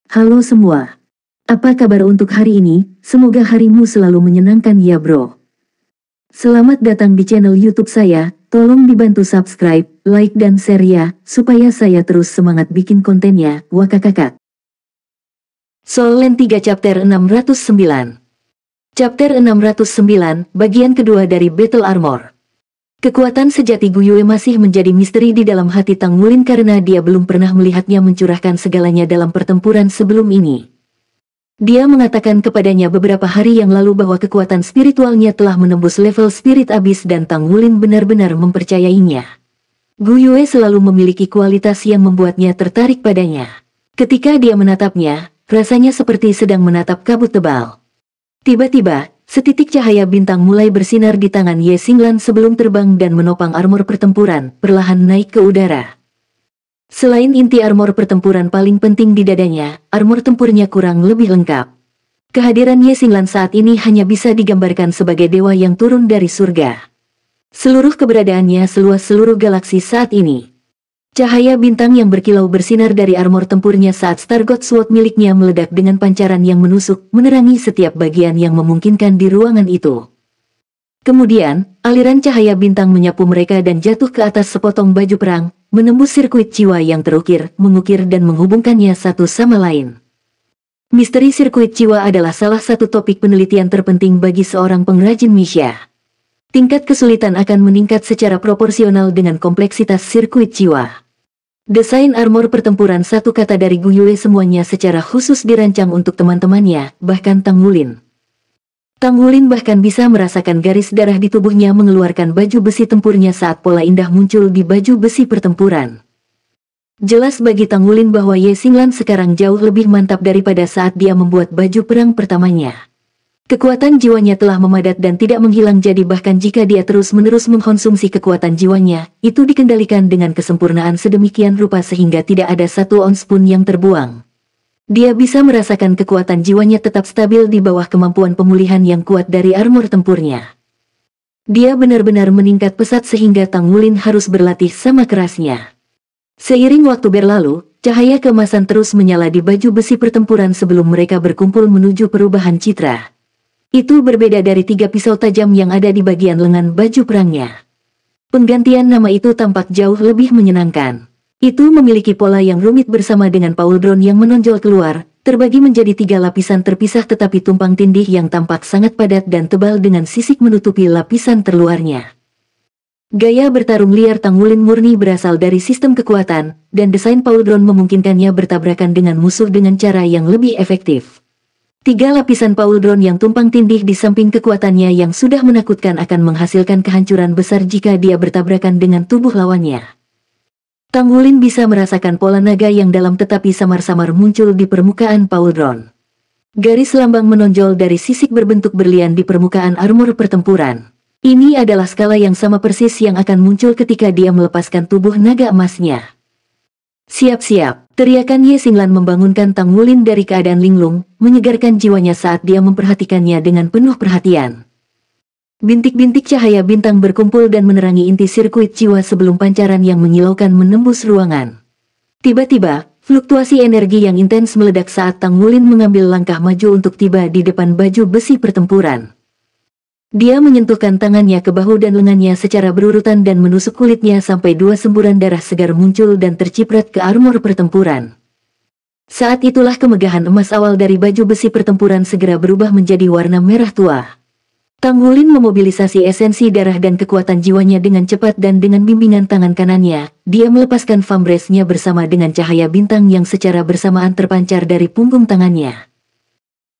Halo semua. Apa kabar untuk hari ini? Semoga harimu selalu menyenangkan ya bro. Selamat datang di channel YouTube saya. Tolong dibantu subscribe, like dan share ya, supaya saya terus semangat bikin kontennya. Wakakakak. Soul Land 3 Chapter 609. Chapter 609, bagian kedua dari Battle Armor. Kekuatan sejati Guyue masih menjadi misteri di dalam hati Tang Wulin karena dia belum pernah melihatnya mencurahkan segalanya dalam pertempuran sebelum ini. Dia mengatakan kepadanya beberapa hari yang lalu bahwa kekuatan spiritualnya telah menembus level spirit abyss dan Tang Wulin benar-benar mempercayainya. Guyue selalu memiliki kualitas yang membuatnya tertarik padanya. Ketika dia menatapnya, rasanya seperti sedang menatap kabut tebal. Tiba-tiba, setitik cahaya bintang mulai bersinar di tangan Ye Xinglan sebelum terbang dan menopang armor pertempuran, perlahan naik ke udara. Selain inti armor pertempuran paling penting di dadanya, armor tempurnya kurang lebih lengkap. Kehadiran Ye Xinglan saat ini hanya bisa digambarkan sebagai dewa yang turun dari surga. Seluruh keberadaannya seluas seluruh galaksi saat ini. Cahaya bintang yang berkilau bersinar dari armor tempurnya saat Star God Sword miliknya meledak dengan pancaran yang menusuk, menerangi setiap bagian yang memungkinkan di ruangan itu. Kemudian, aliran cahaya bintang menyapu mereka dan jatuh ke atas sepotong baju perang, menembus sirkuit jiwa yang terukir, mengukir dan menghubungkannya satu sama lain. Misteri sirkuit jiwa adalah salah satu topik penelitian terpenting bagi seorang pengrajin Misha. Tingkat kesulitan akan meningkat secara proporsional dengan kompleksitas sirkuit jiwa. Desain armor pertempuran satu kata dari Guyue semuanya secara khusus dirancang untuk teman-temannya, bahkan Tang Wulin. Tang Wulin bahkan bisa merasakan garis darah di tubuhnya mengeluarkan baju besi tempurnya saat pola indah muncul di baju besi pertempuran. Jelas bagi Tang Wulin bahwa Ye Xinglan sekarang jauh lebih mantap daripada saat dia membuat baju perang pertamanya. Kekuatan jiwanya telah memadat dan tidak menghilang, jadi bahkan jika dia terus-menerus mengkonsumsi kekuatan jiwanya, itu dikendalikan dengan kesempurnaan sedemikian rupa sehingga tidak ada satu ons pun yang terbuang. Dia bisa merasakan kekuatan jiwanya tetap stabil di bawah kemampuan pemulihan yang kuat dari armor tempurnya. Dia benar-benar meningkat pesat sehingga Tang Wulin harus berlatih sama kerasnya. Seiring waktu berlalu, cahaya keemasan terus menyala di baju besi pertempuran sebelum mereka berkumpul menuju perubahan citra. Itu berbeda dari 3 pisau tajam yang ada di bagian lengan baju perangnya. Penggantian nama itu tampak jauh lebih menyenangkan. Itu memiliki pola yang rumit bersama dengan pauldron yang menonjol keluar, terbagi menjadi 3 lapisan terpisah tetapi tumpang tindih yang tampak sangat padat dan tebal dengan sisik menutupi lapisan terluarnya. Gaya bertarung liar Tang Wulin murni berasal dari sistem kekuatan, dan desain pauldron memungkinkannya bertabrakan dengan musuh dengan cara yang lebih efektif. 3 lapisan pauldron yang tumpang tindih di samping kekuatannya yang sudah menakutkan akan menghasilkan kehancuran besar jika dia bertabrakan dengan tubuh lawannya. Tang Wulin bisa merasakan pola naga yang dalam tetapi samar-samar muncul di permukaan pauldron. Garis lambang menonjol dari sisik berbentuk berlian di permukaan armor pertempuran. Ini adalah skala yang sama persis yang akan muncul ketika dia melepaskan tubuh naga emasnya. Siap-siap, teriakan Ye Xinglan membangunkan Tang Wulin dari keadaan linglung, menyegarkan jiwanya saat dia memperhatikannya dengan penuh perhatian. Bintik-bintik cahaya bintang berkumpul dan menerangi inti sirkuit jiwa sebelum pancaran yang menyilaukan menembus ruangan. Tiba-tiba, fluktuasi energi yang intens meledak saat Tang Wulin mengambil langkah maju untuk tiba di depan baju besi pertempuran. Dia menyentuhkan tangannya ke bahu dan lengannya secara berurutan dan menusuk kulitnya sampai 2 semburan darah segar muncul dan terciprat ke armor pertempuran. Saat itulah kemegahan emas awal dari baju besi pertempuran segera berubah menjadi warna merah tua. Tang Wulin memobilisasi esensi darah dan kekuatan jiwanya dengan cepat dan dengan bimbingan tangan kanannya, dia melepaskan fambrasnya bersama dengan cahaya bintang yang secara bersamaan terpancar dari punggung tangannya.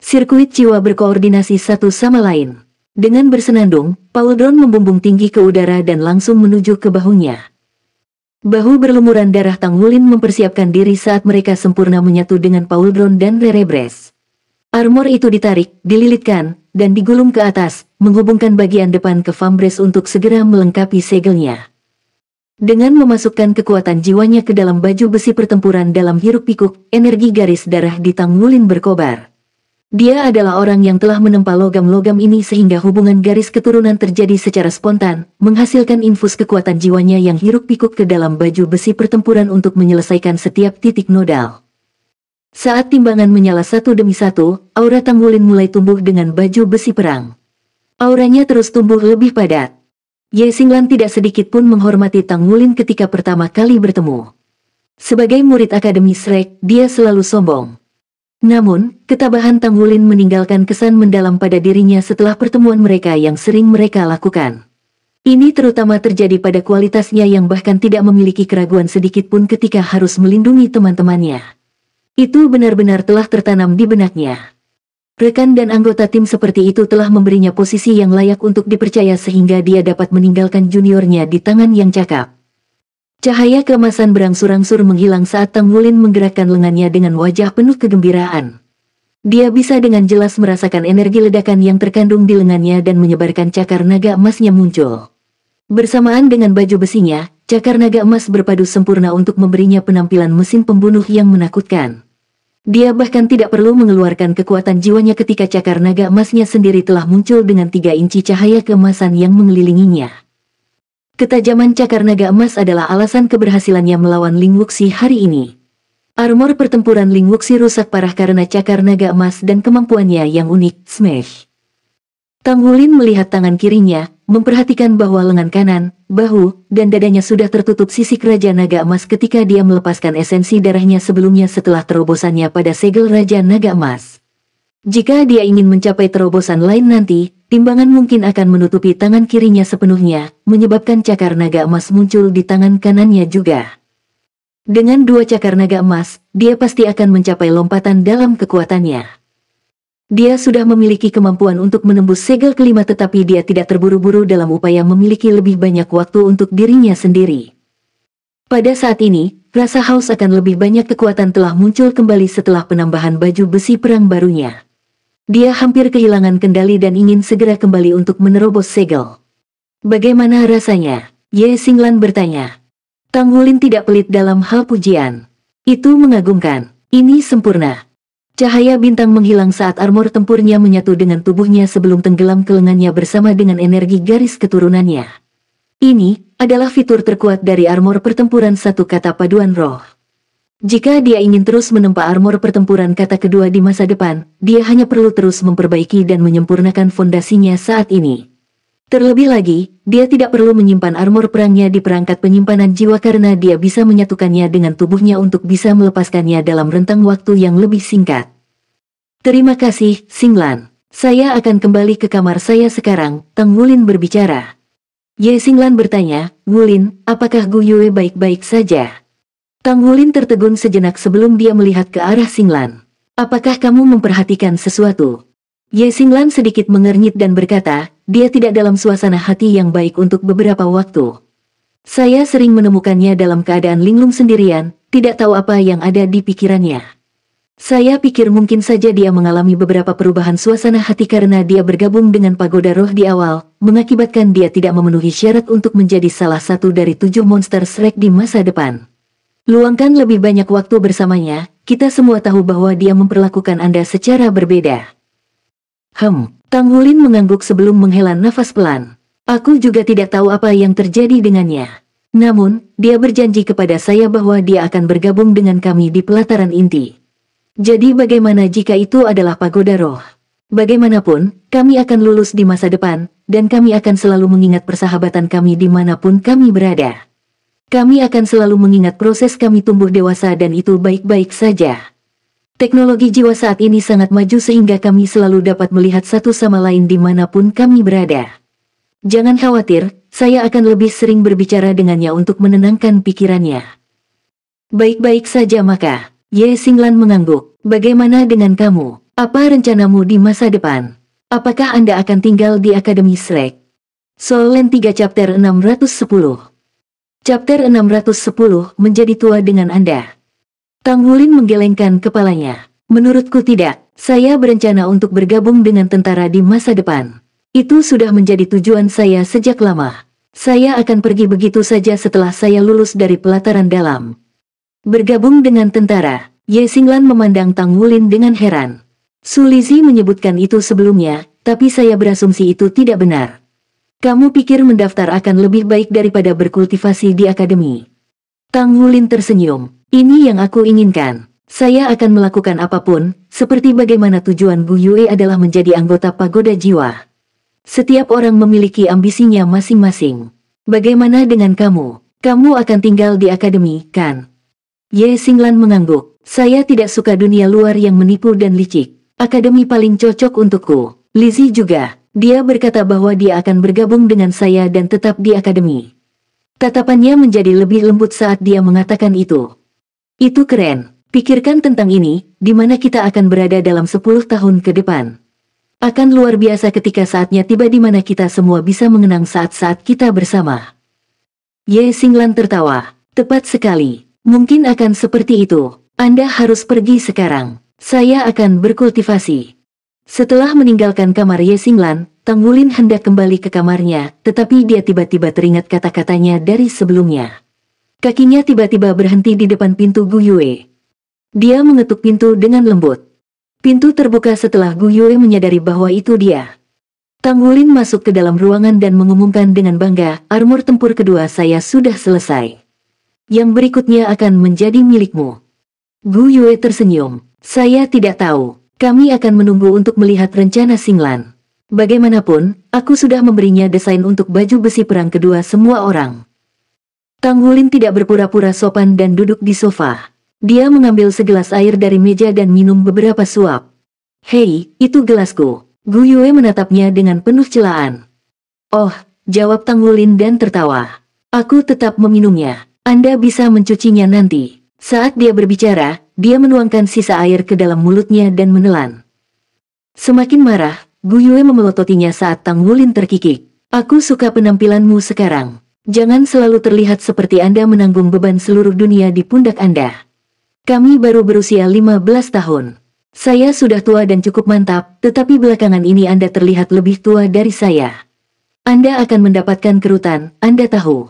Sirkuit jiwa berkoordinasi satu sama lain. Dengan bersenandung, pauldron membumbung tinggi ke udara dan langsung menuju ke bahunya. Bahu berlumuran darah Tang Wulin mempersiapkan diri saat mereka sempurna menyatu dengan pauldron dan rerebres. Armor itu ditarik, dililitkan, dan digulung ke atas, menghubungkan bagian depan ke fambres untuk segera melengkapi segelnya. Dengan memasukkan kekuatan jiwanya ke dalam baju besi pertempuran dalam hiruk-pikuk, energi garis darah di Tang Wulin berkobar. Dia adalah orang yang telah menempa logam-logam ini sehingga hubungan garis keturunan terjadi secara spontan, menghasilkan infus kekuatan jiwanya yang hiruk-pikuk ke dalam baju besi pertempuran untuk menyelesaikan setiap titik nodal. Saat timbangan menyala satu demi satu, aura Tang Wulin mulai tumbuh dengan baju besi perang. Auranya terus tumbuh lebih padat. Ye Xinglan tidak sedikit pun menghormati Tang Wulin ketika pertama kali bertemu. Sebagai murid Akademi Shrek, dia selalu sombong. Namun, ketabahan Tang Wulin meninggalkan kesan mendalam pada dirinya setelah pertemuan mereka yang sering mereka lakukan. Ini terutama terjadi pada kualitasnya yang bahkan tidak memiliki keraguan sedikit pun ketika harus melindungi teman-temannya. Itu benar-benar telah tertanam di benaknya. Rekan dan anggota tim seperti itu telah memberinya posisi yang layak untuk dipercaya sehingga dia dapat meninggalkan juniornya di tangan yang cakap. Cahaya keemasan berangsur-angsur menghilang saat Tang Wulin menggerakkan lengannya dengan wajah penuh kegembiraan. Dia bisa dengan jelas merasakan energi ledakan yang terkandung di lengannya dan menyebarkan cakar naga emasnya muncul. Bersamaan dengan baju besinya, cakar naga emas berpadu sempurna untuk memberinya penampilan mesin pembunuh yang menakutkan. Dia bahkan tidak perlu mengeluarkan kekuatan jiwanya ketika cakar naga emasnya sendiri telah muncul dengan 3 inci cahaya keemasan yang mengelilinginya. Ketajaman cakar naga emas adalah alasan keberhasilannya melawan Ling Wuxi hari ini. Armor pertempuran Ling Wuxi rusak parah karena cakar naga emas dan kemampuannya yang unik, Smash. Tang Wulin melihat tangan kirinya, memperhatikan bahwa lengan kanan, bahu, dan dadanya sudah tertutup sisik Raja Naga Emas ketika dia melepaskan esensi darahnya sebelumnya setelah terobosannya pada segel Raja Naga Emas. Jika dia ingin mencapai terobosan lain nanti, timbangan mungkin akan menutupi tangan kirinya sepenuhnya, menyebabkan cakar naga emas muncul di tangan kanannya juga. Dengan 2 cakar naga emas, dia pasti akan mencapai lompatan dalam kekuatannya. Dia sudah memiliki kemampuan untuk menembus segel kelima tetapi dia tidak terburu-buru dalam upaya memiliki lebih banyak waktu untuk dirinya sendiri. Pada saat ini, rasa haus akan lebih banyak kekuatan telah muncul kembali setelah penambahan baju besi perang barunya. Dia hampir kehilangan kendali dan ingin segera kembali untuk menerobos segel. Bagaimana rasanya? Ye Xinglan bertanya. Tang Wulin tidak pelit dalam hal pujian. Itu mengagumkan. Ini sempurna. Cahaya bintang menghilang saat armor tempurnya menyatu dengan tubuhnya sebelum tenggelam ke lengannya bersama dengan energi garis keturunannya. Ini adalah fitur terkuat dari armor pertempuran satu kata paduan roh. Jika dia ingin terus menempa armor pertempuran kata kedua di masa depan, dia hanya perlu terus memperbaiki dan menyempurnakan fondasinya saat ini. Terlebih lagi, dia tidak perlu menyimpan armor perangnya di perangkat penyimpanan jiwa karena dia bisa menyatukannya dengan tubuhnya untuk bisa melepaskannya dalam rentang waktu yang lebih singkat. Terima kasih, Xinglan. Saya akan kembali ke kamar saya sekarang, Tang Wulin berbicara. Ye Xinglan bertanya, Wulin, apakah Gu Yue baik-baik saja? Tang Wulin tertegun sejenak sebelum dia melihat ke arah Xinglan. Apakah kamu memperhatikan sesuatu? Ye Xinglan sedikit mengernyit dan berkata, dia tidak dalam suasana hati yang baik untuk beberapa waktu. Saya sering menemukannya dalam keadaan linglung sendirian, tidak tahu apa yang ada di pikirannya. Saya pikir mungkin saja dia mengalami beberapa perubahan suasana hati karena dia bergabung dengan pagoda roh di awal, mengakibatkan dia tidak memenuhi syarat untuk menjadi salah satu dari 7 monster Shrek di masa depan. Luangkan lebih banyak waktu bersamanya, kita semua tahu bahwa dia memperlakukan Anda secara berbeda. Tang Wulin mengangguk sebelum menghela nafas pelan. Aku juga tidak tahu apa yang terjadi dengannya. Namun, dia berjanji kepada saya bahwa dia akan bergabung dengan kami di pelataran inti. Jadi bagaimana jika itu adalah pagoda roh? Bagaimanapun, kami akan lulus di masa depan, dan kami akan selalu mengingat persahabatan kami dimanapun kami berada. Kami akan selalu mengingat proses kami tumbuh dewasa dan itu baik-baik saja. Teknologi jiwa saat ini sangat maju sehingga kami selalu dapat melihat satu sama lain dimanapun kami berada. Jangan khawatir, saya akan lebih sering berbicara dengannya untuk menenangkan pikirannya. Baik-baik saja maka, Ye Xinglan mengangguk. Bagaimana dengan kamu? Apa rencanamu di masa depan? Apakah Anda akan tinggal di Akademi Shrek? Soul Land 3 Chapter 610. Chapter 610 menjadi tua dengan Anda. Tang Wulin menggelengkan kepalanya. Menurutku tidak, saya berencana untuk bergabung dengan tentara di masa depan. Itu sudah menjadi tujuan saya sejak lama. Saya akan pergi begitu saja setelah saya lulus dari pelataran dalam. Bergabung dengan tentara, Ye Xinglan memandang Tang Wulin dengan heran. Su Lizhi menyebutkan itu sebelumnya, tapi saya berasumsi itu tidak benar. Kamu pikir mendaftar akan lebih baik daripada berkultivasi di akademi? Tang Wulin tersenyum. Ini yang aku inginkan. Saya akan melakukan apapun, seperti bagaimana tujuan Gu Yue adalah menjadi anggota Pagoda Jiwa. Setiap orang memiliki ambisinya masing-masing. Bagaimana dengan kamu? Kamu akan tinggal di akademi, kan? Ye Xinglan mengangguk. Saya tidak suka dunia luar yang menipu dan licik. Akademi paling cocok untukku. Lizzie juga. Dia berkata bahwa dia akan bergabung dengan saya dan tetap di akademi. Tatapannya menjadi lebih lembut saat dia mengatakan itu. Itu keren. Pikirkan tentang ini, di mana kita akan berada dalam 10 tahun ke depan. Akan luar biasa ketika saatnya tiba di mana kita semua bisa mengenang saat-saat kita bersama. Ye Xinglan tertawa. Tepat sekali. Mungkin akan seperti itu. Anda harus pergi sekarang. Saya akan berkultivasi. Setelah meninggalkan kamar Ye Xinglan, Tang Wulin hendak kembali ke kamarnya, tetapi dia tiba-tiba teringat kata-katanya dari sebelumnya. Kakinya tiba-tiba berhenti di depan pintu Gu Yue. Dia mengetuk pintu dengan lembut. Pintu terbuka setelah Gu Yue menyadari bahwa itu dia. Tang Wulin masuk ke dalam ruangan dan mengumumkan dengan bangga, armor tempur kedua saya sudah selesai. Yang berikutnya akan menjadi milikmu. Gu Yue tersenyum. Saya tidak tahu. Kami akan menunggu untuk melihat rencana Xinglan. Bagaimanapun, aku sudah memberinya desain untuk baju besi perang kedua semua orang. Tang Wulin tidak berpura-pura sopan dan duduk di sofa. Dia mengambil segelas air dari meja dan minum beberapa suap. Hei, itu gelasku. Gu Yue menatapnya dengan penuh celaan. Oh, jawab Tang Wulin dan tertawa. Aku tetap meminumnya. Anda bisa mencucinya nanti. Saat dia berbicara, dia menuangkan sisa air ke dalam mulutnya dan menelan. Semakin marah, Gu Yue memelototinya saat Tang Wulin terkikik. Aku suka penampilanmu sekarang. Jangan selalu terlihat seperti Anda menanggung beban seluruh dunia di pundak Anda. Kami baru berusia 15 tahun. Saya sudah tua dan cukup mantap, tetapi belakangan ini Anda terlihat lebih tua dari saya. Anda akan mendapatkan kerutan, Anda tahu.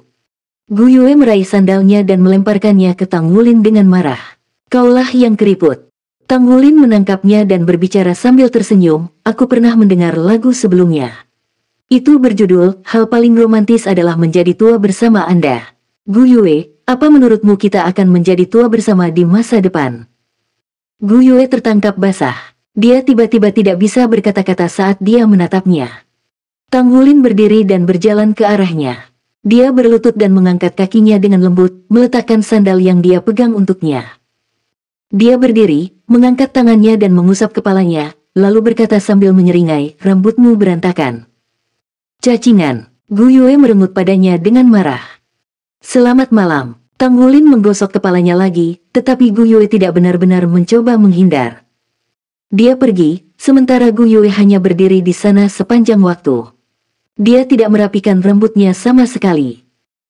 Gu Yue meraih sandalnya dan melemparkannya ke Tang Wulin dengan marah. Kaulah yang keriput. Tang Wulin menangkapnya dan berbicara sambil tersenyum, aku pernah mendengar lagu sebelumnya. Itu berjudul, hal paling romantis adalah menjadi tua bersama Anda. Gu Yue, apa menurutmu kita akan menjadi tua bersama di masa depan? Gu Yue tertangkap basah. Dia tiba-tiba tidak bisa berkata-kata saat dia menatapnya. Tang Wulin berdiri dan berjalan ke arahnya. Dia berlutut dan mengangkat kakinya dengan lembut, meletakkan sandal yang dia pegang untuknya. Dia berdiri, mengangkat tangannya dan mengusap kepalanya, lalu berkata sambil menyeringai, rambutmu berantakan. Cacingan. Gu Yue merengut padanya dengan marah. Selamat malam. Tang Wulin menggosok kepalanya lagi, tetapi Gu Yue tidak benar-benar mencoba menghindar. Dia pergi, sementara Gu Yue hanya berdiri di sana sepanjang waktu. Dia tidak merapikan rambutnya sama sekali.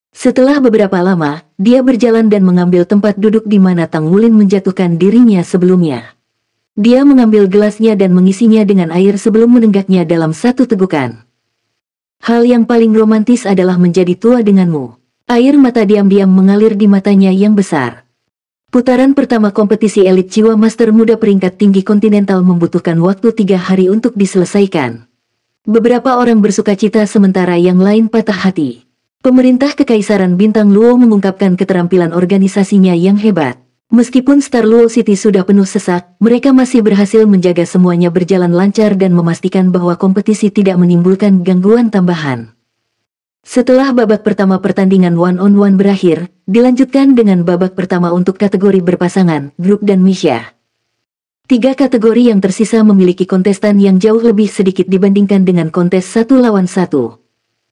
Setelah beberapa lama, dia berjalan dan mengambil tempat duduk di mana Tang Wulin menjatuhkan dirinya sebelumnya. Dia mengambil gelasnya dan mengisinya dengan air sebelum menenggaknya dalam satu tegukan. Hal yang paling romantis adalah menjadi tua denganmu. Air mata diam-diam mengalir di matanya yang besar. Putaran pertama kompetisi elit jiwa master muda peringkat tinggi kontinental membutuhkan waktu 3 hari untuk diselesaikan. Beberapa orang bersukacita sementara yang lain patah hati. Pemerintah Kekaisaran Bintang Luo mengungkapkan keterampilan organisasinya yang hebat. Meskipun Star Luo City sudah penuh sesak, mereka masih berhasil menjaga semuanya berjalan lancar dan memastikan bahwa kompetisi tidak menimbulkan gangguan tambahan. Setelah babak pertama pertandingan one-on-one berakhir, dilanjutkan dengan babak pertama untuk kategori berpasangan, grup dan Misha. 3 kategori yang tersisa memiliki kontestan yang jauh lebih sedikit dibandingkan dengan kontes 1 lawan 1.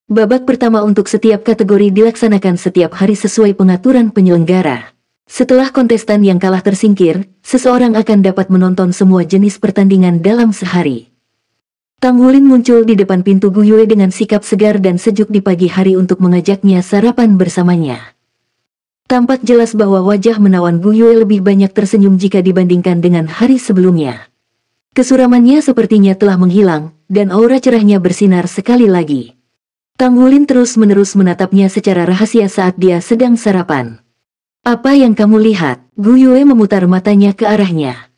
Babak pertama untuk setiap kategori dilaksanakan setiap hari sesuai pengaturan penyelenggara. Setelah kontestan yang kalah tersingkir, seseorang akan dapat menonton semua jenis pertandingan dalam sehari. Tang Wulin muncul di depan pintu Gu Yue dengan sikap segar dan sejuk di pagi hari untuk mengajaknya sarapan bersamanya. Tampak jelas bahwa wajah menawan Gu Yue lebih banyak tersenyum jika dibandingkan dengan hari sebelumnya. Kesuramannya sepertinya telah menghilang, dan aura cerahnya bersinar sekali lagi. Tang Wulin terus-menerus menatapnya secara rahasia saat dia sedang sarapan. Apa yang kamu lihat? Gu Yue memutar matanya ke arahnya.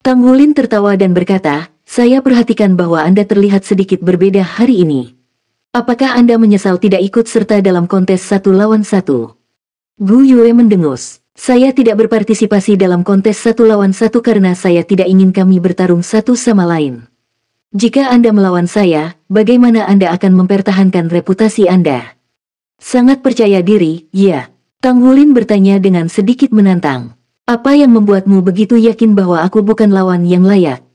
Tang Wulin tertawa dan berkata, saya perhatikan bahwa Anda terlihat sedikit berbeda hari ini. Apakah Anda menyesal tidak ikut serta dalam kontes 1 lawan 1? Gu Yue mendengus. Saya tidak berpartisipasi dalam kontes 1 lawan 1 karena saya tidak ingin kami bertarung satu sama lain. Jika Anda melawan saya, bagaimana Anda akan mempertahankan reputasi Anda? Sangat percaya diri, ya. Tang Wulin bertanya dengan sedikit menantang. Apa yang membuatmu begitu yakin bahwa aku bukan lawan yang layak?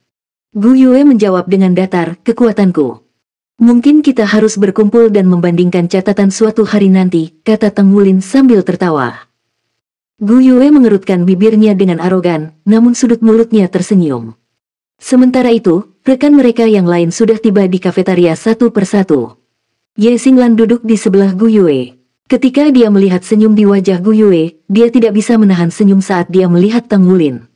Gu Yue menjawab dengan datar, kekuatanku. Mungkin kita harus berkumpul dan membandingkan catatan suatu hari nanti, kata Tang Wulin sambil tertawa. Gu Yue mengerutkan bibirnya dengan arogan, namun sudut mulutnya tersenyum. Sementara itu, rekan mereka yang lain sudah tiba di kafetaria satu persatu. Ye Xinglan duduk di sebelah Gu Yue. Ketika dia melihat senyum di wajah Gu Yue, dia tidak bisa menahan senyum saat dia melihat Tang Wulin.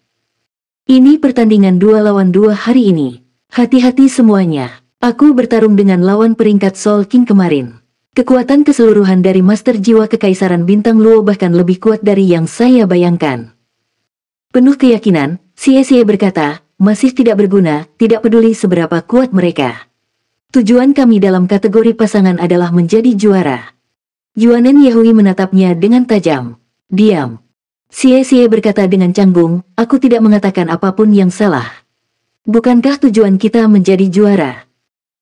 Ini pertandingan 2 lawan 2 hari ini. Hati-hati semuanya. Aku bertarung dengan lawan peringkat Soul King kemarin. Kekuatan keseluruhan dari Master Jiwa Kekaisaran Bintang Luo bahkan lebih kuat dari yang saya bayangkan. Penuh keyakinan, Xie berkata, masih tidak berguna, tidak peduli seberapa kuat mereka. Tujuan kami dalam kategori pasangan adalah menjadi juara. Yuanen Yehui menatapnya dengan tajam. Diam. Xie berkata dengan canggung, aku tidak mengatakan apapun yang salah. Bukankah tujuan kita menjadi juara?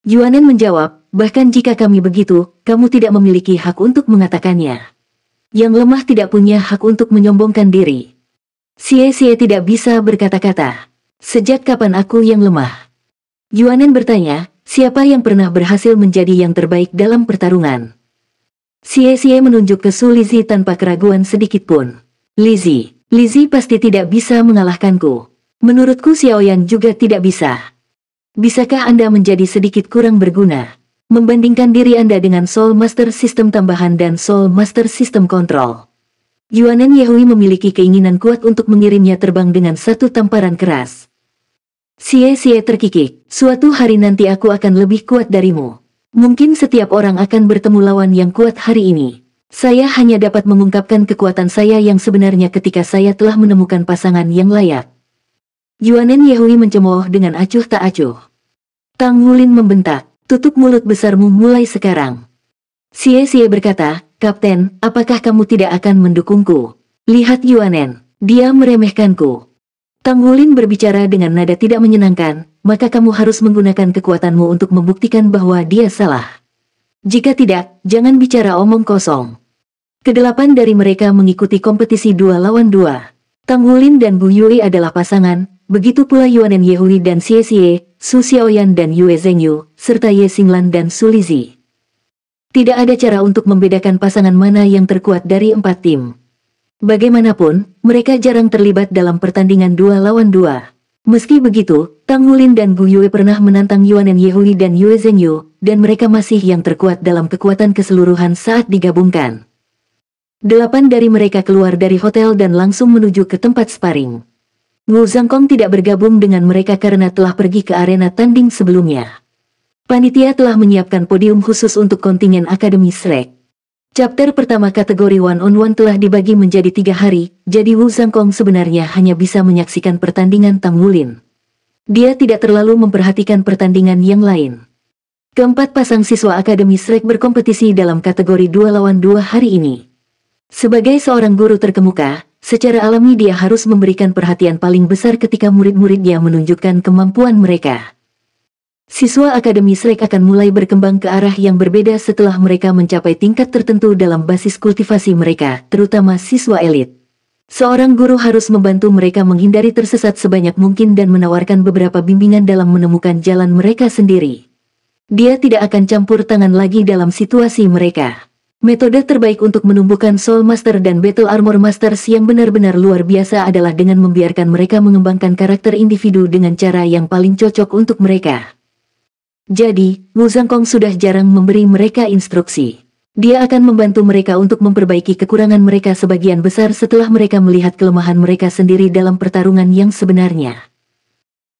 Yuanen menjawab, bahkan jika kami begitu, kamu tidak memiliki hak untuk mengatakannya. Yang lemah tidak punya hak untuk menyombongkan diri. Xie tidak bisa berkata-kata. Sejak kapan aku yang lemah? Yuanen bertanya, siapa yang pernah berhasil menjadi yang terbaik dalam pertarungan? Xie menunjuk ke Su Lizzie tanpa keraguan sedikitpun. Lizzie pasti tidak bisa mengalahkanku. Menurutku Xiaoyan juga tidak bisa. Bisakah Anda menjadi sedikit kurang berguna? Membandingkan diri Anda dengan Soul Master System tambahan dan Soul Master System Control. Yuanen Yehui memiliki keinginan kuat untuk mengirimnya terbang dengan satu tamparan keras. Xie terkikik, suatu hari nanti aku akan lebih kuat darimu. Mungkin setiap orang akan bertemu lawan yang kuat hari ini. Saya hanya dapat mengungkapkan kekuatan saya yang sebenarnya ketika saya telah menemukan pasangan yang layak. Yuanen Yehui mencemooh dengan acuh tak acuh. Tang Wulin membentak, tutup mulut besarmu mulai sekarang. Xie berkata, Kapten, apakah kamu tidak akan mendukungku? Lihat Yuanen, dia meremehkanku. Tang Wulin berbicara dengan nada tidak menyenangkan, maka kamu harus menggunakan kekuatanmu untuk membuktikan bahwa dia salah. Jika tidak, jangan bicara omong kosong. Kedelapan dari mereka mengikuti kompetisi 2 lawan 2. Tang Wulin dan Bu Yue adalah pasangan, begitu pula Yuanen Yehui dan Xie, Su Xiaoyan dan Yue Zhengyu, serta Ye Xinglan dan Su Lizzie. Tidak ada cara untuk membedakan pasangan mana yang terkuat dari 4 tim. Bagaimanapun, mereka jarang terlibat dalam pertandingan 2 lawan 2. Meski begitu, Tang Wulin dan Gu Yue pernah menantang Yuanen Yehui dan Yue Zhengyu, dan mereka masih yang terkuat dalam kekuatan keseluruhan saat digabungkan. 8 dari mereka keluar dari hotel dan langsung menuju ke tempat sparring. Wu Zhangkong tidak bergabung dengan mereka karena telah pergi ke arena tanding sebelumnya. Panitia telah menyiapkan podium khusus untuk kontingen Akademi Shrek. Chapter pertama kategori one-on-one telah dibagi menjadi 3 hari, jadi Wu Zhangkong sebenarnya hanya bisa menyaksikan pertandingan Tang Wulin. Dia tidak terlalu memperhatikan pertandingan yang lain. Keempat pasang siswa Akademi Shrek berkompetisi dalam kategori 2 lawan 2 hari ini. Sebagai seorang guru terkemuka, secara alami dia harus memberikan perhatian paling besar ketika murid-muridnya menunjukkan kemampuan mereka. Siswa Akademi Shrek akan mulai berkembang ke arah yang berbeda setelah mereka mencapai tingkat tertentu dalam basis kultivasi mereka, terutama siswa elit. Seorang guru harus membantu mereka menghindari tersesat sebanyak mungkin dan menawarkan beberapa bimbingan dalam menemukan jalan mereka sendiri. Dia tidak akan campur tangan lagi dalam situasi mereka. Metode terbaik untuk menumbuhkan Soul Master dan Battle Armor Masters yang benar-benar luar biasa adalah dengan membiarkan mereka mengembangkan karakter individu dengan cara yang paling cocok untuk mereka. Jadi, Wu Zhangkong sudah jarang memberi mereka instruksi. Dia akan membantu mereka untuk memperbaiki kekurangan mereka sebagian besar setelah mereka melihat kelemahan mereka sendiri dalam pertarungan yang sebenarnya.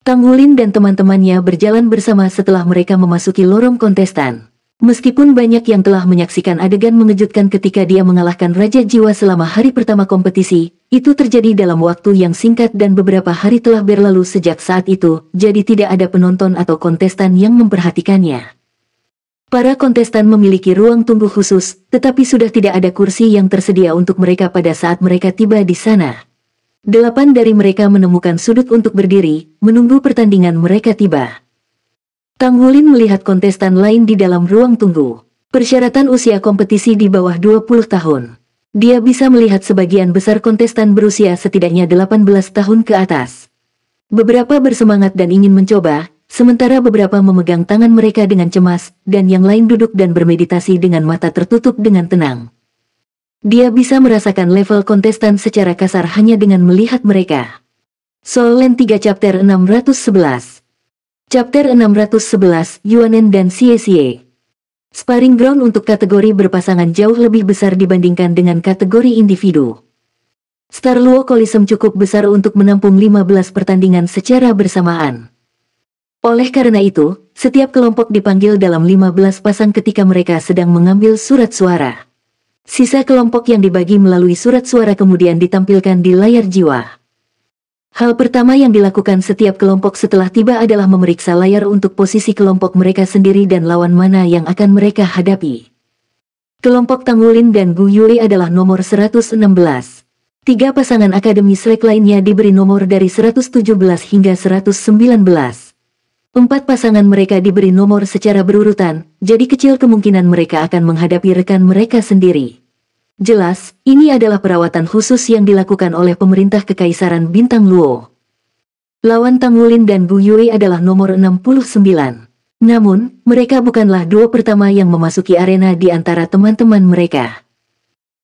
Tang Wulin dan teman-temannya berjalan bersama setelah mereka memasuki lorong kontestan. Meskipun banyak yang telah menyaksikan adegan mengejutkan ketika dia mengalahkan Raja Jiwa selama hari pertama kompetisi, itu terjadi dalam waktu yang singkat dan beberapa hari telah berlalu sejak saat itu, jadi tidak ada penonton atau kontestan yang memperhatikannya. Para kontestan memiliki ruang tunggu khusus, tetapi sudah tidak ada kursi yang tersedia untuk mereka pada saat mereka tiba di sana. 8 dari mereka menemukan sudut untuk berdiri, menunggu pertandingan mereka tiba. Tang Wulin melihat kontestan lain di dalam ruang tunggu. Persyaratan usia kompetisi di bawah 20 tahun. Dia bisa melihat sebagian besar kontestan berusia setidaknya 18 tahun ke atas. Beberapa bersemangat dan ingin mencoba, sementara beberapa memegang tangan mereka dengan cemas, dan yang lain duduk dan bermeditasi dengan mata tertutup dengan tenang. Dia bisa merasakan level kontestan secara kasar hanya dengan melihat mereka. Soul Land 3 Chapter 611. Chapter 611, Yuanen dan Xie. Sparring ground untuk kategori berpasangan jauh lebih besar dibandingkan dengan kategori individu. Star Luo Coliseum cukup besar untuk menampung 15 pertandingan secara bersamaan. Oleh karena itu, setiap kelompok dipanggil dalam 15 pasang ketika mereka sedang mengambil surat suara. Sisa kelompok yang dibagi melalui surat suara kemudian ditampilkan di layar jiwa. Hal pertama yang dilakukan setiap kelompok setelah tiba adalah memeriksa layar untuk posisi kelompok mereka sendiri dan lawan mana yang akan mereka hadapi. Kelompok Tang Wulin dan Gu Yuli adalah nomor 116. 3 pasangan akademi Slack lainnya diberi nomor dari 117 hingga 119. 4 pasangan mereka diberi nomor secara berurutan, jadi kecil kemungkinan mereka akan menghadapi rekan mereka sendiri. Jelas, ini adalah perawatan khusus yang dilakukan oleh pemerintah Kekaisaran Bintang Luo. Lawan Tang Wulin dan Gu Yui adalah nomor 69. Namun, mereka bukanlah duo pertama yang memasuki arena di antara teman-teman mereka.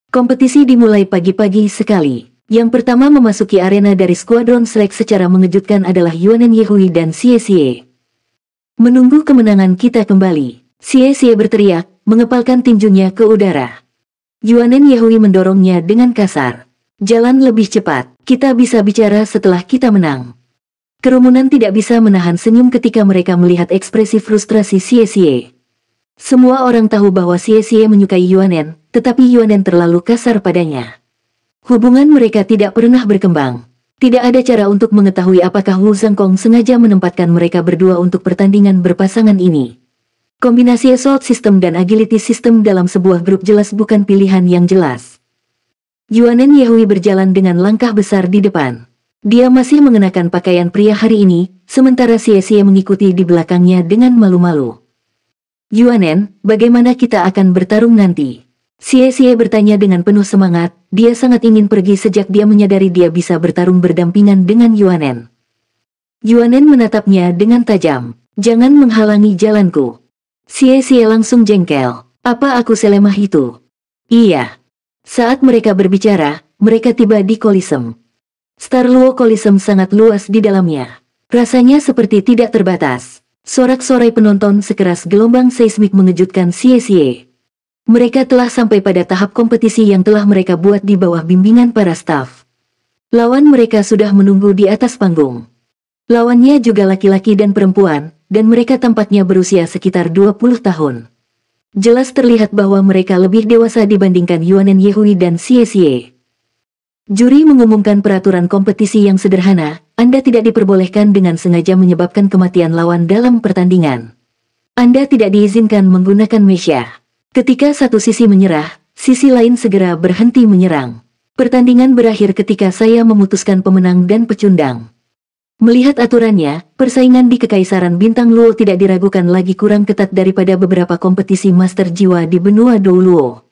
Kompetisi dimulai pagi-pagi sekali. Yang pertama memasuki arena dari skuadron Slack secara mengejutkan adalah Yuanen Yehui dan Xie. Menunggu kemenangan kita kembali, Xie berteriak, mengepalkan tinjunya ke udara. Yuanen Yehui mendorongnya dengan kasar. Jalan lebih cepat, kita bisa bicara setelah kita menang. Kerumunan tidak bisa menahan senyum ketika mereka melihat ekspresi frustrasi Xie. Semua orang tahu bahwa Xie menyukai Yuanen, tetapi Yuanen terlalu kasar padanya. Hubungan mereka tidak pernah berkembang. Tidak ada cara untuk mengetahui apakah Wu Zhangkong sengaja menempatkan mereka berdua untuk pertandingan berpasangan ini. Kombinasi Assault System dan Agility System dalam sebuah grup jelas bukan pilihan yang jelas. Yuanen Yehui berjalan dengan langkah besar di depan. Dia masih mengenakan pakaian pria hari ini, sementara Xie mengikuti di belakangnya dengan malu-malu. Yuanen, bagaimana kita akan bertarung nanti? Xie bertanya dengan penuh semangat, dia sangat ingin pergi sejak dia menyadari dia bisa bertarung berdampingan dengan Yuanen. Yuanen menatapnya dengan tajam. Jangan menghalangi jalanku. Xie langsung jengkel. Apa aku selemah itu? Iya. Saat mereka berbicara, mereka tiba di Coliseum. Star Luo Coliseum sangat luas di dalamnya. Rasanya seperti tidak terbatas. Sorak-sorai penonton sekeras gelombang seismik mengejutkan Xie. Mereka telah sampai pada tahap kompetisi yang telah mereka buat di bawah bimbingan para staf. Lawan mereka sudah menunggu di atas panggung. Lawannya juga laki-laki dan perempuan, dan mereka tampaknya berusia sekitar 20 tahun. Jelas terlihat bahwa mereka lebih dewasa dibandingkan Yuanen Yehui dan Xie. Juri mengumumkan peraturan kompetisi yang sederhana, Anda tidak diperbolehkan dengan sengaja menyebabkan kematian lawan dalam pertandingan. Anda tidak diizinkan menggunakan mesya. Ketika satu sisi menyerah, sisi lain segera berhenti menyerang. Pertandingan berakhir ketika saya memutuskan pemenang dan pecundang. Melihat aturannya, persaingan di Kekaisaran Bintang Luo tidak diragukan lagi kurang ketat daripada beberapa kompetisi master jiwa di benua Dou Luo.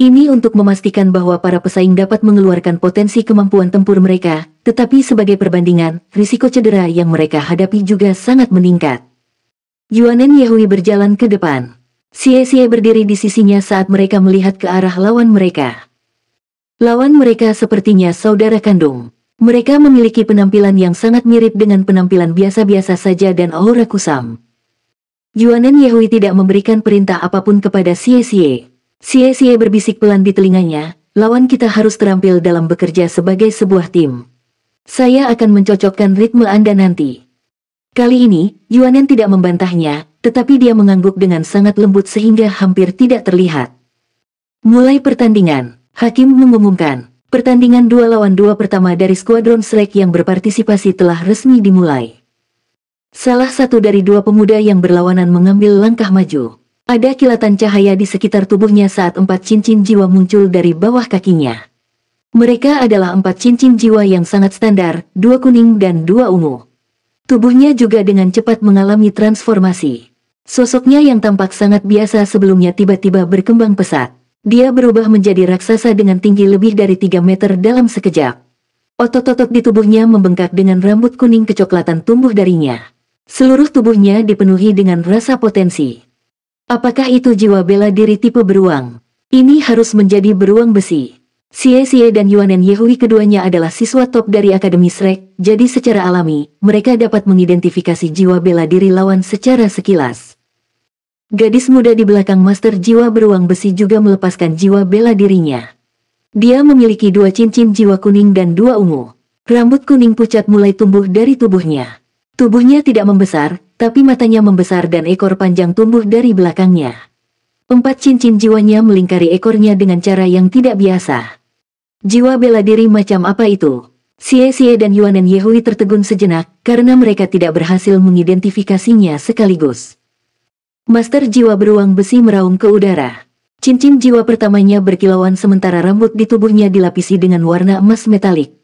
Ini untuk memastikan bahwa para pesaing dapat mengeluarkan potensi kemampuan tempur mereka, tetapi sebagai perbandingan, risiko cedera yang mereka hadapi juga sangat meningkat. Yuanen Yehui berjalan ke depan. Xie berdiri di sisinya saat mereka melihat ke arah lawan mereka. Lawan mereka sepertinya saudara kandung. Mereka memiliki penampilan yang sangat mirip dengan penampilan biasa-biasa saja dan aura kusam. Yuanen Yehui tidak memberikan perintah apapun kepada Xie. Xie berbisik pelan di telinganya, lawan kita harus terampil dalam bekerja sebagai sebuah tim. Saya akan mencocokkan ritme Anda nanti. Kali ini, Yuanen tidak membantahnya, tetapi dia mengangguk dengan sangat lembut sehingga hampir tidak terlihat. Mulai pertandingan, hakim mengumumkan. Pertandingan 2 lawan 2 pertama dari skuadron Slack yang berpartisipasi telah resmi dimulai. Salah satu dari dua pemuda yang berlawanan mengambil langkah maju. Ada kilatan cahaya di sekitar tubuhnya saat 4 cincin jiwa muncul dari bawah kakinya. Mereka adalah 4 cincin jiwa yang sangat standar, 2 kuning dan 2 ungu. Tubuhnya juga dengan cepat mengalami transformasi. Sosoknya yang tampak sangat biasa sebelumnya tiba-tiba berkembang pesat. Dia berubah menjadi raksasa dengan tinggi lebih dari 3 meter dalam sekejap. Otot-otot di tubuhnya membengkak dengan rambut kuning kecoklatan tumbuh darinya. Seluruh tubuhnya dipenuhi dengan rasa potensi. Apakah itu jiwa bela diri tipe beruang? Ini harus menjadi beruang besi. Xie dan Yuanen Yehui keduanya adalah siswa top dari Akademi Shrek, jadi secara alami, mereka dapat mengidentifikasi jiwa bela diri lawan secara sekilas. Gadis muda di belakang Master Jiwa Beruang Besi juga melepaskan jiwa bela dirinya. Dia memiliki 2 cincin jiwa kuning dan 2 ungu. Rambut kuning pucat mulai tumbuh dari tubuhnya. Tubuhnya tidak membesar, tapi matanya membesar dan ekor panjang tumbuh dari belakangnya. 4 cincin jiwanya melingkari ekornya dengan cara yang tidak biasa. Jiwa bela diri macam apa itu? Xie dan Yuanen Yehui tertegun sejenak, karena mereka tidak berhasil mengidentifikasinya sekaligus. Master Jiwa Beruang Besi meraung ke udara. Cincin jiwa pertamanya berkilauan sementara rambut di tubuhnya dilapisi dengan warna emas metalik.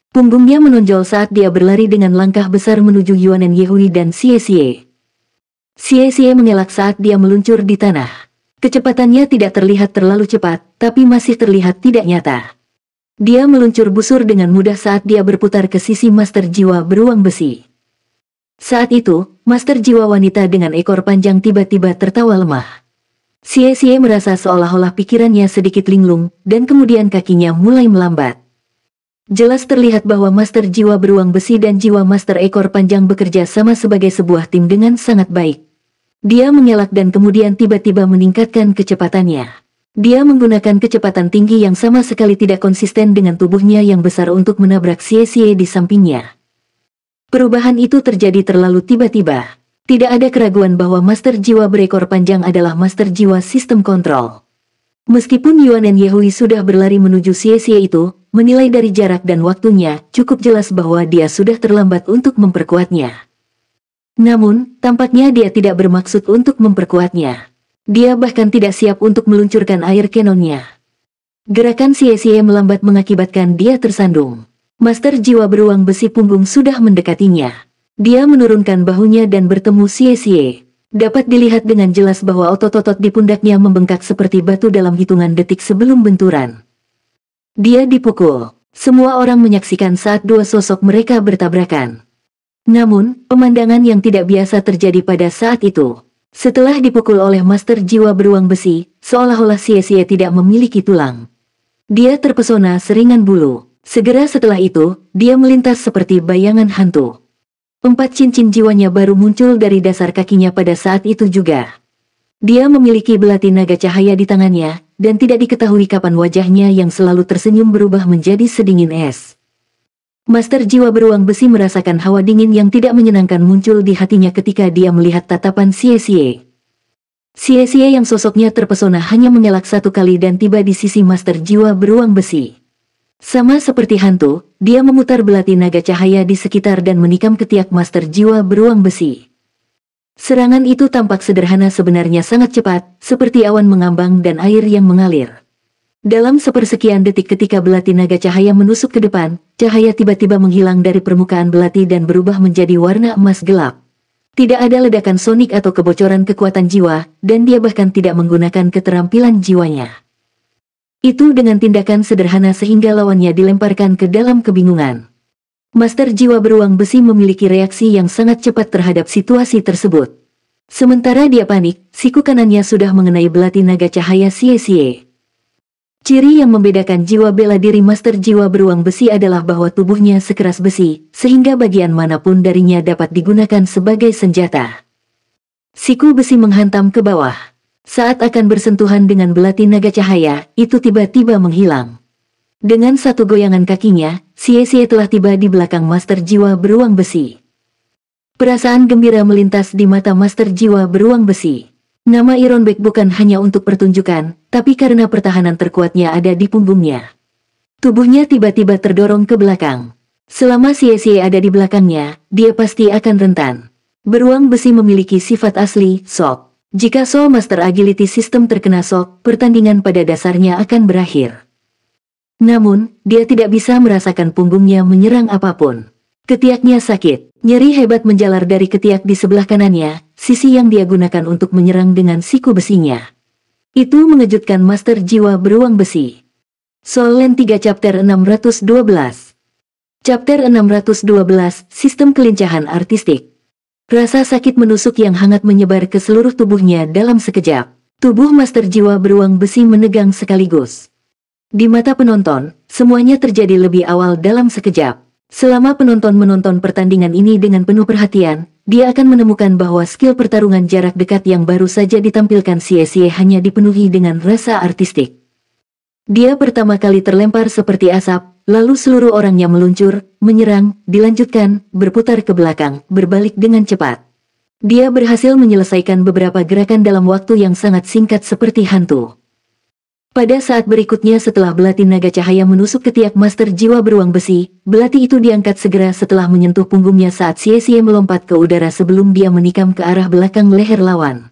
Punggungnya menonjol saat dia berlari dengan langkah besar menuju Yuanen Yehui dan Xie. Xie mengelak saat dia meluncur di tanah. Kecepatannya tidak terlihat terlalu cepat, tapi masih terlihat tidak nyata. Dia meluncur busur dengan mudah saat dia berputar ke sisi Master Jiwa Beruang Besi. Saat itu, Master Jiwa wanita dengan ekor panjang tiba-tiba tertawa lemah. Xie merasa seolah-olah pikirannya sedikit linglung, dan kemudian kakinya mulai melambat. Jelas terlihat bahwa Master Jiwa Beruang Besi dan Jiwa Master Ekor Panjang bekerja sama sebagai sebuah tim dengan sangat baik. Dia mengelak dan kemudian tiba-tiba meningkatkan kecepatannya. Dia menggunakan kecepatan tinggi yang sama sekali tidak konsisten dengan tubuhnya yang besar untuk menabrak Xie di sampingnya. Perubahan itu terjadi terlalu tiba-tiba. Tidak ada keraguan bahwa Master Jiwa Berekor Panjang adalah Master Jiwa Sistem Kontrol. Meskipun Yuanen Yehui sudah berlari menuju Xie itu, menilai dari jarak dan waktunya, cukup jelas bahwa dia sudah terlambat untuk memperkuatnya. Namun, tampaknya dia tidak bermaksud untuk memperkuatnya. Dia bahkan tidak siap untuk meluncurkan air cannon-nya. Gerakan Xie melambat mengakibatkan dia tersandung. Master Jiwa Beruang Besi punggung sudah mendekatinya. Dia menurunkan bahunya dan bertemu Xie. Dapat dilihat dengan jelas bahwa otot-otot di pundaknya membengkak seperti batu dalam hitungan detik sebelum benturan. Dia dipukul. Semua orang menyaksikan saat dua sosok mereka bertabrakan. Namun, pemandangan yang tidak biasa terjadi pada saat itu. Setelah dipukul oleh Master Jiwa Beruang Besi, seolah-olah Xie tidak memiliki tulang. Dia terpesona seringan bulu. Segera setelah itu, dia melintas seperti bayangan hantu. 4 cincin jiwanya baru muncul dari dasar kakinya pada saat itu juga. Dia memiliki belati naga cahaya di tangannya, dan tidak diketahui kapan wajahnya yang selalu tersenyum berubah menjadi sedingin es. Master Jiwa Beruang Besi merasakan hawa dingin yang tidak menyenangkan muncul di hatinya ketika dia melihat tatapan Xie. Xie yang sosoknya terpesona hanya mengelak satu kali dan tiba di sisi Master Jiwa Beruang Besi. Sama seperti hantu, dia memutar belati naga cahaya di sekitar dan menikam ketiak Master Jiwa Beruang Besi. Serangan itu tampak sederhana sebenarnya sangat cepat, seperti awan mengambang dan air yang mengalir. Dalam sepersekian detik ketika belati naga cahaya menusuk ke depan, cahaya tiba-tiba menghilang dari permukaan belati dan berubah menjadi warna emas gelap. Tidak ada ledakan sonik atau kebocoran kekuatan jiwa, dan dia bahkan tidak menggunakan keterampilan jiwanya. Itu dengan tindakan sederhana sehingga lawannya dilemparkan ke dalam kebingungan. Master Jiwa Beruang Besi memiliki reaksi yang sangat cepat terhadap situasi tersebut. Sementara dia panik, siku kanannya sudah mengenai belati naga cahaya Xie. Ciri yang membedakan jiwa bela diri Master Jiwa Beruang Besi adalah bahwa tubuhnya sekeras besi, sehingga bagian manapun darinya dapat digunakan sebagai senjata. Siku besi menghantam ke bawah. Saat akan bersentuhan dengan belati naga cahaya, itu tiba-tiba menghilang. Dengan satu goyangan kakinya, Xie telah tiba di belakang Master Jiwa Beruang Besi. Perasaan gembira melintas di mata Master Jiwa Beruang Besi. Nama Ironbeck bukan hanya untuk pertunjukan, tapi karena pertahanan terkuatnya ada di punggungnya. Tubuhnya tiba-tiba terdorong ke belakang. Selama Xie ada di belakangnya, dia pasti akan rentan. Beruang Besi memiliki sifat asli, shock. Jika Soul Master Agility System terkena shock, pertandingan pada dasarnya akan berakhir. Namun, dia tidak bisa merasakan punggungnya menyerang apapun. Ketiaknya sakit, nyeri hebat menjalar dari ketiak di sebelah kanannya, sisi yang dia gunakan untuk menyerang dengan siku besinya. Itu mengejutkan Master Jiwa Beruang Besi. Soul Land 3 Chapter 612. Chapter 612, Sistem Kelincahan Artistik. Rasa sakit menusuk yang hangat menyebar ke seluruh tubuhnya dalam sekejap. Tubuh Master Jiwa Beruang Besi menegang sekaligus. Di mata penonton, semuanya terjadi lebih awal dalam sekejap. Selama penonton menonton pertandingan ini dengan penuh perhatian, dia akan menemukan bahwa skill pertarungan jarak dekat yang baru saja ditampilkan Xie hanya dipenuhi dengan rasa artistik. Dia pertama kali terlempar seperti asap, lalu seluruh orangnya meluncur, menyerang, dilanjutkan, berputar ke belakang, berbalik dengan cepat. Dia berhasil menyelesaikan beberapa gerakan dalam waktu yang sangat singkat seperti hantu. Pada saat berikutnya setelah belati naga cahaya menusuk ketiak Master Jiwa Beruang Besi, belati itu diangkat segera setelah menyentuh punggungnya saat Xie melompat ke udara sebelum dia menikam ke arah belakang leher lawan.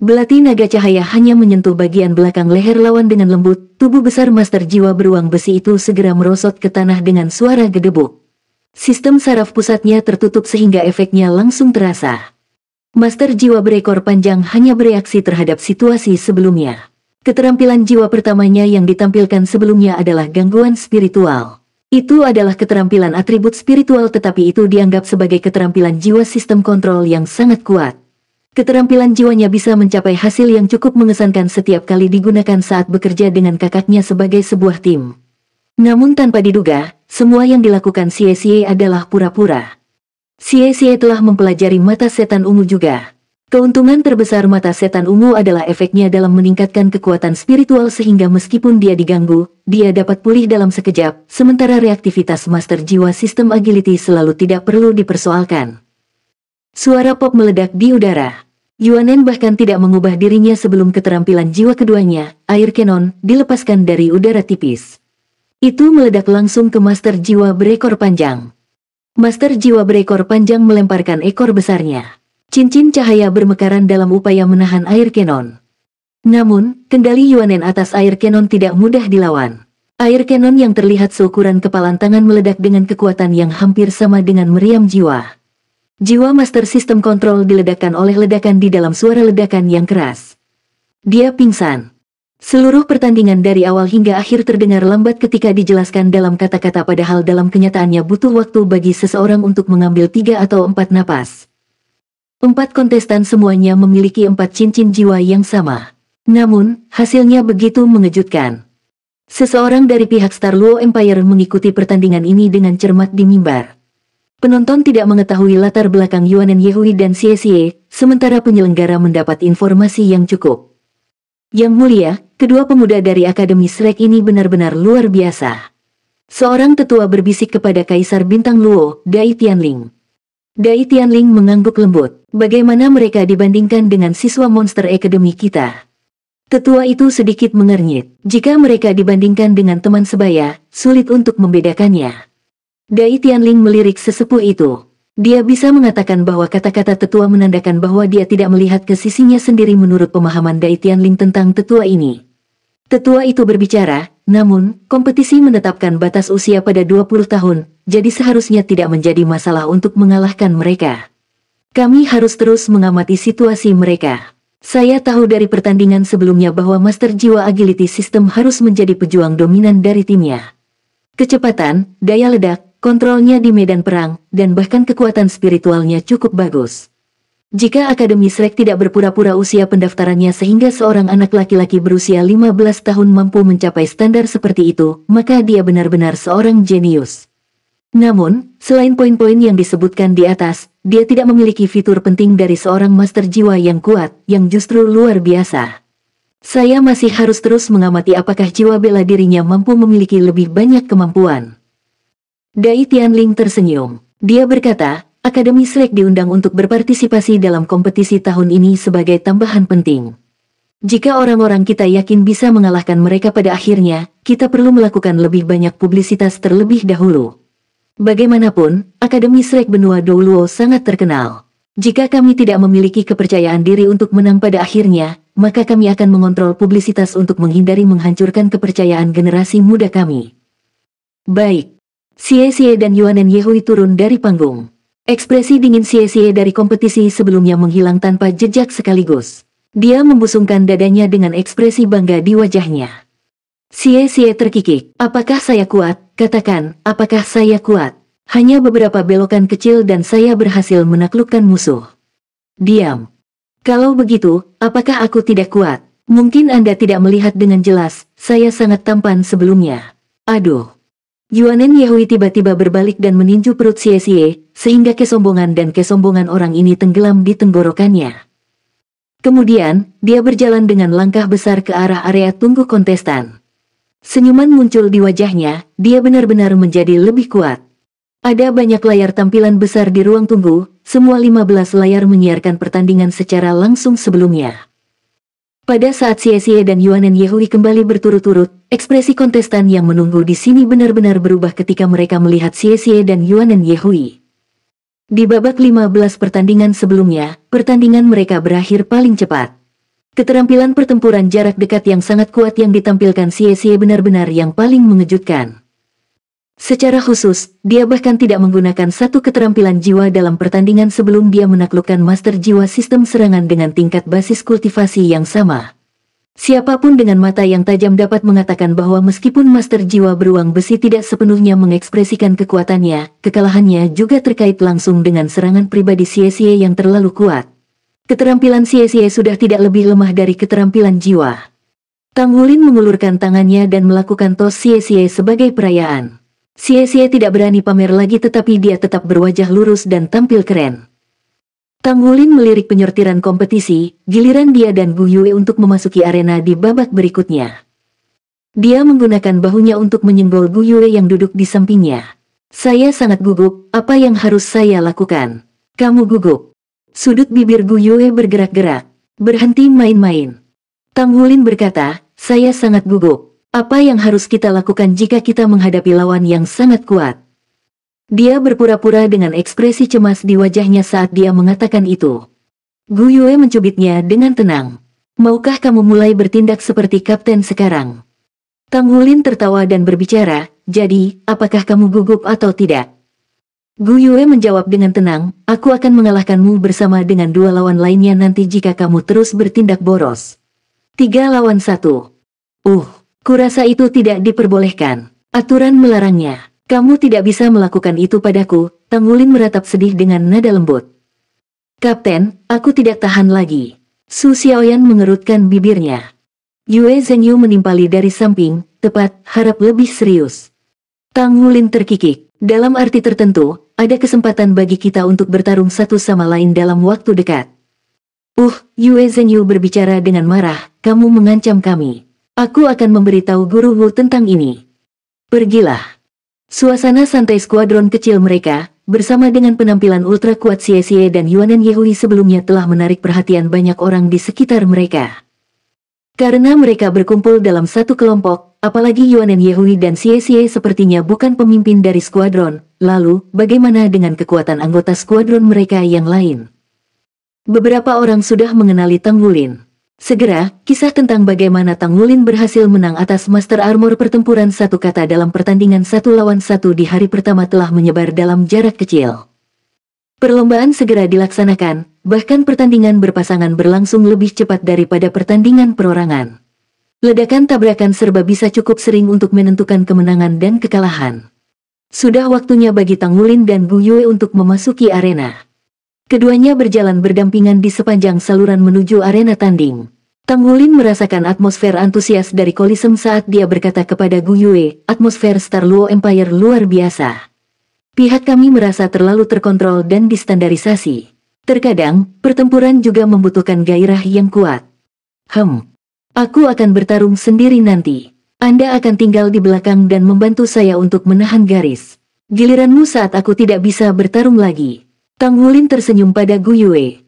Belati naga cahaya hanya menyentuh bagian belakang leher lawan dengan lembut, tubuh besar Master Jiwa Beruang Besi itu segera merosot ke tanah dengan suara gedebuk. Sistem saraf pusatnya tertutup sehingga efeknya langsung terasa. Master Jiwa Berekor Panjang hanya bereaksi terhadap situasi sebelumnya. Keterampilan jiwa pertamanya yang ditampilkan sebelumnya adalah gangguan spiritual. Itu adalah keterampilan atribut spiritual tetapi itu dianggap sebagai keterampilan jiwa sistem kontrol yang sangat kuat. Keterampilan jiwanya bisa mencapai hasil yang cukup mengesankan setiap kali digunakan saat bekerja dengan kakaknya sebagai sebuah tim. Namun tanpa diduga, semua yang dilakukan Xie adalah pura-pura. Xie telah mempelajari mata setan ungu juga. Keuntungan terbesar mata setan ungu adalah efeknya dalam meningkatkan kekuatan spiritual sehingga meskipun dia diganggu, dia dapat pulih dalam sekejap, sementara reaktivitas Master Jiwa Sistem Agility selalu tidak perlu dipersoalkan. Suara pop meledak di udara. Yuanen bahkan tidak mengubah dirinya sebelum keterampilan jiwa keduanya, air cannon, dilepaskan dari udara tipis. Itu meledak langsung ke Master Jiwa Berekor Panjang. Master Jiwa Berekor Panjang melemparkan ekor besarnya. Cincin cahaya bermekaran dalam upaya menahan air cannon. Namun, kendali Yuanen atas air cannon tidak mudah dilawan. Air cannon yang terlihat seukuran kepalan tangan meledak dengan kekuatan yang hampir sama dengan meriam jiwa. Jiwa Master Sistem Kontrol diledakkan oleh ledakan di dalam suara ledakan yang keras. Dia pingsan. Seluruh pertandingan dari awal hingga akhir terdengar lambat ketika dijelaskan dalam kata-kata padahal dalam kenyataannya butuh waktu bagi seseorang untuk mengambil 3 atau 4 napas. 4 kontestan semuanya memiliki 4 cincin jiwa yang sama. Namun, hasilnya begitu mengejutkan. Seseorang dari pihak Star Luo Empire mengikuti pertandingan ini dengan cermat di mimbar. Penonton tidak mengetahui latar belakang Yuanen Yehui dan Xie, sementara penyelenggara mendapat informasi yang cukup. Yang mulia, kedua pemuda dari Akademi Shrek ini benar-benar luar biasa. Seorang tetua berbisik kepada Kaisar Bintang Luo, Dai Tianling. Dai Tianling mengangguk lembut. Bagaimana mereka dibandingkan dengan siswa Monster Academy kita? Tetua itu sedikit mengernyit. Jika mereka dibandingkan dengan teman sebaya, sulit untuk membedakannya. Dai Tianling melirik sesepuh itu. Dia bisa mengatakan bahwa kata-kata tetua menandakan bahwa dia tidak melihat ke sisinya sendiri menurut pemahaman Dai Tianling tentang tetua ini. Tetua itu berbicara, namun, kompetisi menetapkan batas usia pada 20 tahun, jadi seharusnya tidak menjadi masalah untuk mengalahkan mereka. Kami harus terus mengamati situasi mereka. Saya tahu dari pertandingan sebelumnya bahwa Master Jiwa Agility System harus menjadi pejuang dominan dari timnya. Kecepatan, daya ledak, kontrolnya di medan perang, dan bahkan kekuatan spiritualnya cukup bagus. Jika Akademi Shrek tidak berpura-pura usia pendaftarannya sehingga seorang anak laki-laki berusia 15 tahun mampu mencapai standar seperti itu, maka dia benar-benar seorang jenius. Namun, selain poin-poin yang disebutkan di atas, dia tidak memiliki fitur penting dari seorang master jiwa yang kuat, yang justru luar biasa. Saya masih harus terus mengamati apakah jiwa bela dirinya mampu memiliki lebih banyak kemampuan. Dai Tianling tersenyum. Dia berkata, Akademi Shrek diundang untuk berpartisipasi dalam kompetisi tahun ini sebagai tambahan penting. Jika orang-orang kita yakin bisa mengalahkan mereka pada akhirnya, kita perlu melakukan lebih banyak publisitas terlebih dahulu. Bagaimanapun, Akademi Shrek Benua Douluo sangat terkenal. Jika kami tidak memiliki kepercayaan diri untuk menang pada akhirnya, maka kami akan mengontrol publisitas untuk menghindari menghancurkan kepercayaan generasi muda kami. Baik. Xie Xie dan Yuanen Yehui turun dari panggung. Ekspresi dingin Xie Xie dari kompetisi sebelumnya menghilang tanpa jejak sekaligus. Dia membusungkan dadanya dengan ekspresi bangga di wajahnya. Xie Xie terkikik. Apakah saya kuat? Katakan, apakah saya kuat? Hanya beberapa belokan kecil dan saya berhasil menaklukkan musuh. Diam. Kalau begitu, apakah aku tidak kuat? Mungkin Anda tidak melihat dengan jelas, saya sangat tampan sebelumnya. Aduh. Yuanen Yehui tiba-tiba berbalik dan meninju perut Xie Xie, sehingga kesombongan dan kesombongan orang ini tenggelam di tenggorokannya. Kemudian, dia berjalan dengan langkah besar ke arah area tunggu kontestan. Senyuman muncul di wajahnya, dia benar-benar menjadi lebih kuat. Ada banyak layar tampilan besar di ruang tunggu, semua 15 layar menyiarkan pertandingan secara langsung sebelumnya. Pada saat Xie Xie dan Yuanen Yehui kembali berturut-turut, ekspresi kontestan yang menunggu di sini benar-benar berubah ketika mereka melihat Xie Xie dan Yuanen Yehui. Di babak 15 pertandingan sebelumnya, pertandingan mereka berakhir paling cepat. Keterampilan pertempuran jarak dekat yang sangat kuat yang ditampilkan Xie Xie benar-benar yang paling mengejutkan. Secara khusus, dia bahkan tidak menggunakan satu keterampilan jiwa dalam pertandingan sebelum dia menaklukkan master jiwa sistem serangan dengan tingkat basis kultivasi yang sama. Siapapun dengan mata yang tajam dapat mengatakan bahwa meskipun master jiwa beruang besi tidak sepenuhnya mengekspresikan kekuatannya, kekalahannya juga terkait langsung dengan serangan pribadi Xie Xie yang terlalu kuat. Keterampilan Xie Xie sudah tidak lebih lemah dari keterampilan jiwa. Tang Wulin mengulurkan tangannya dan melakukan tos Xie Xie sebagai perayaan. Xie Xie tidak berani pamer lagi tetapi dia tetap berwajah lurus dan tampil keren. Tang Wulin melirik penyortiran kompetisi, giliran dia dan Gu Yue untuk memasuki arena di babak berikutnya. Dia menggunakan bahunya untuk menyenggol Gu Yue yang duduk di sampingnya. Saya sangat gugup, apa yang harus saya lakukan? Kamu gugup. Sudut bibir Gu Yue bergerak-gerak. Berhenti main-main. Tang Wulin berkata, saya sangat gugup. Apa yang harus kita lakukan jika kita menghadapi lawan yang sangat kuat? Dia berpura-pura dengan ekspresi cemas di wajahnya saat dia mengatakan itu. Gu Yue mencubitnya dengan tenang. Maukah kamu mulai bertindak seperti kapten sekarang? Tang Wulin tertawa dan berbicara, jadi, apakah kamu gugup atau tidak? Gu Yue menjawab dengan tenang, aku akan mengalahkanmu bersama dengan 2 lawan lainnya nanti jika kamu terus bertindak boros. 3 lawan 1. Kurasa itu tidak diperbolehkan. Aturan melarangnya. Kamu tidak bisa melakukan itu padaku. Tang Wulin meratap sedih dengan nada lembut. Kapten, aku tidak tahan lagi. Su Xiaoyan mengerutkan bibirnya. Yue Zhenyu menimpali dari samping, tepat, harap lebih serius. Tang Wulin terkikik. Dalam arti tertentu, ada kesempatan bagi kita untuk bertarung satu sama lain dalam waktu dekat. Yue Zhenyu berbicara dengan marah, kamu mengancam kami. Aku akan memberitahu Guru Wu tentang ini. Pergilah. Suasana santai skuadron kecil mereka, bersama dengan penampilan ultra kuat Xie Xie dan Yuanen Yehui sebelumnya telah menarik perhatian banyak orang di sekitar mereka. Karena mereka berkumpul dalam satu kelompok, apalagi Yuanen Yehui dan Xie Xie sepertinya bukan pemimpin dari skuadron, lalu bagaimana dengan kekuatan anggota skuadron mereka yang lain? Beberapa orang sudah mengenali Tang Wulin. Segera, kisah tentang bagaimana Tang Wulin berhasil menang atas Master Armor pertempuran satu kata dalam pertandingan 1 lawan 1 di hari pertama telah menyebar dalam jarak kecil. Perlombaan segera dilaksanakan, bahkan pertandingan berpasangan berlangsung lebih cepat daripada pertandingan perorangan. Ledakan tabrakan serba bisa cukup sering untuk menentukan kemenangan dan kekalahan. Sudah waktunya bagi Tang Wulin dan Gu Yue untuk memasuki arena. Keduanya berjalan berdampingan di sepanjang saluran menuju arena tanding. Tang Wulin merasakan atmosfer antusias dari Kolisem saat dia berkata kepada Gu Yue, atmosfer Star Luo Empire luar biasa. Pihak kami merasa terlalu terkontrol dan distandarisasi. Terkadang, pertempuran juga membutuhkan gairah yang kuat. Aku akan bertarung sendiri nanti. Anda akan tinggal di belakang dan membantu saya untuk menahan garis. Giliranmu saat aku tidak bisa bertarung lagi. Tang Wulin tersenyum pada Gu Yue.